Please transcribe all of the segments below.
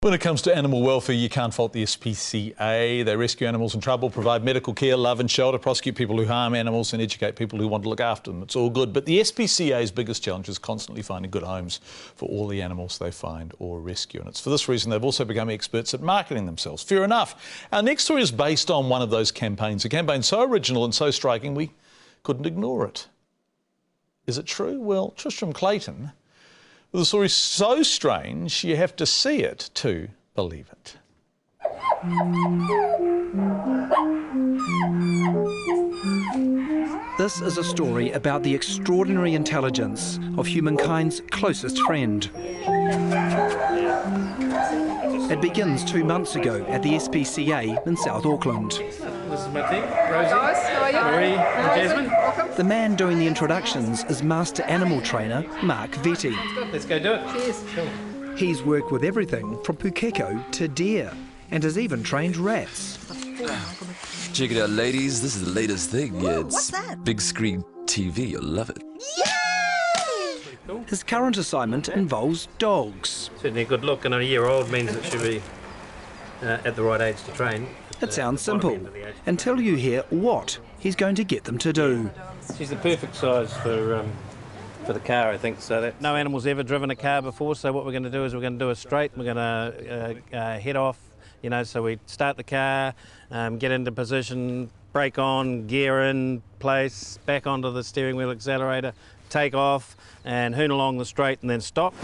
When it comes to animal welfare, you can't fault the SPCA. They rescue animals in trouble, provide medical care, love and shelter, prosecute people who harm animals and educate people who want to look after them. It's all good. But the SPCA's biggest challenge is constantly finding good homes for all the animals they find or rescue. And it's for this reason they've also become experts at marketing themselves. Fair enough. Our next story is based on one of those campaigns, a campaign so original and so striking we couldn't ignore it. Is it true? Well, Tristram Clayton, the story is so strange, you have to see it to believe it. This is a story about the extraordinary intelligence of humankind's closest friend. It begins 2 months ago at the SPCA in South Auckland. This is my team, Rosie, how are you? Marie and Jasmine. Welcome. The man doing the introductions is master animal trainer Mark Vetti. Let's go do it. Cheers. Cool. He's worked with everything from pukeko to deer and has even trained rats. Check it out, ladies. This is the latest thing. Yeah, it's what's that? big screen TV. You'll love it. His current assignment involves dogs. Certainly a good look, and a year old means it should be at the right age to train. It sounds simple until you hear what he's going to get them to do. She's the perfect size for the car, I think, so that no animal's ever driven a car before, so what we're going to do is we're going to do a straight, we're going to head off, you know, so we start the car, get into position, brake on, gear in place, back onto the steering wheel accelerator, take off and hoon along the straight and then stop.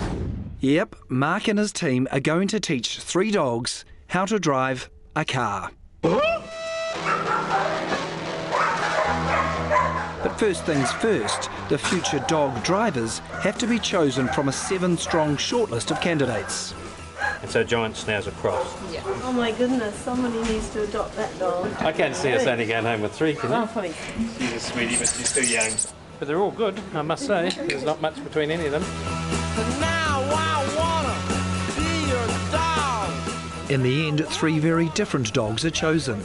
Yep, Mark and his team are going to teach 3 dogs how to drive a car. But first things first, the future dog drivers have to be chosen from a 7-strong shortlist of candidates. And so giant schnauzer cross. Yeah. Oh my goodness, somebody needs to adopt that dog. I can't see us only going home with 3, can you? Oh, please. She's a sweetie, but she's too young. But they're all good, I must say. There's not much between any of them. In the end, 3 very different dogs are chosen.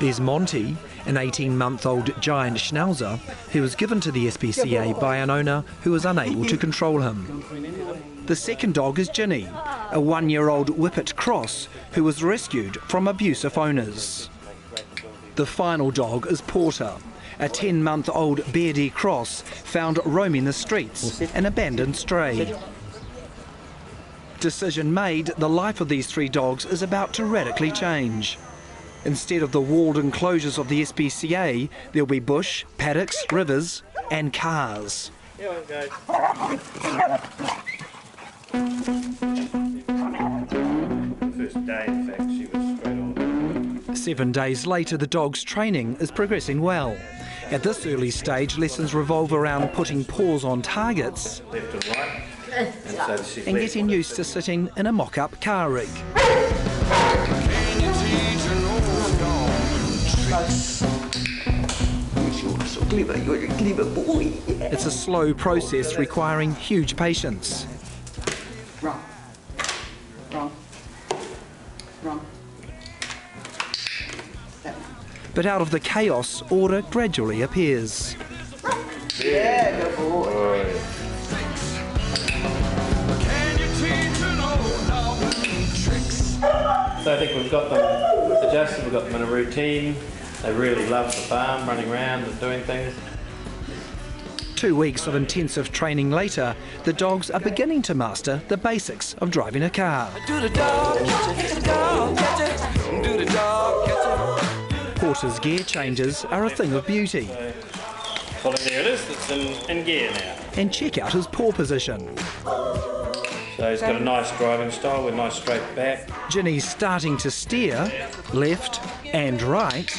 There's Monty, an 18-month-old giant schnauzer who was given to the SPCA by an owner who was unable to control him. The second dog is Ginny, a 1-year-old whippet cross who was rescued from abusive owners. The final dog is Porter, a 10-month-old beardie cross found roaming the streets, an abandoned stray. Decision made, the life of these 3 dogs is about to radically change. Instead of the walled enclosures of the SPCA, there'll be bush, paddocks, rivers and cars. Here we go. First day, in fact, she was straight on. 7 days later, the dog's training is progressing well. At this early stage, lessons revolve around putting paws on targets Left and right. and getting used to sitting in a mock-up car rig. It's a slow process requiring huge patience. Wrong. Wrong. Wrong. But out of the chaos, order gradually appears. Yeah, good boy. So I think we've got them adjusted, we've got them in a routine. They really love the farm, running around and doing things. 2 weeks of intensive training later, the dogs are beginning to master the basics of driving a car. Porter's gear changes are a thing of beauty. Well, there it is, it's in gear now. And check out his paw position. So he's got a nice driving style with a nice straight back. Ginny's starting to steer, left and right,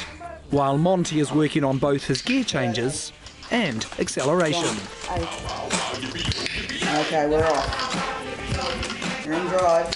while Monty is working on both his gear changes and acceleration. Okay, we're off. You're in drive.